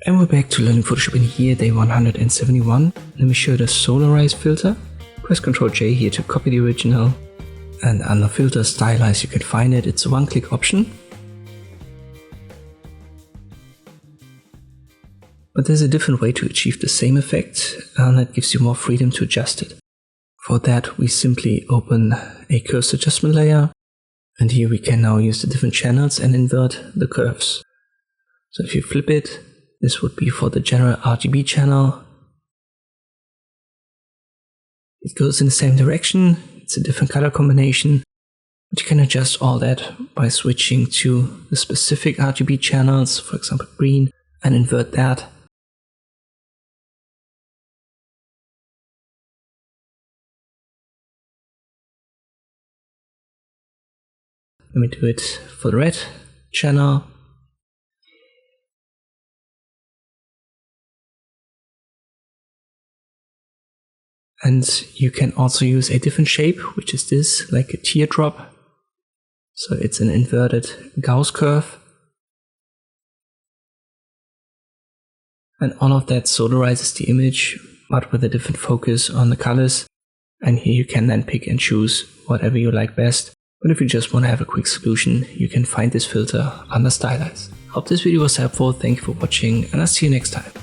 And we're back to learning Photoshop in here, day 171. Let me show the Solarize filter. Press Ctrl J here to copy the original. And under Filter Stylize you can find it. It's a one-click option. But there's a different way to achieve the same effect, and that gives you more freedom to adjust it. For that we simply open a cursor adjustment layer. And here we can now use the different channels and invert the curves. So if you flip it, this would be for the general RGB channel. It goes in the same direction, it's a different color combination, but you can adjust all that by switching to the specific RGB channels, for example green, and invert that. Let me do it for the red channel. And you can also use a different shape, which is this, like a teardrop. So it's an inverted Gauss curve. And all of that solarizes the image, but with a different focus on the colors. And here you can then pick and choose whatever you like best. But if you just want to have a quick solution, you can find this filter under Stylize. Hope this video was helpful, thank you for watching, and I'll see you next time.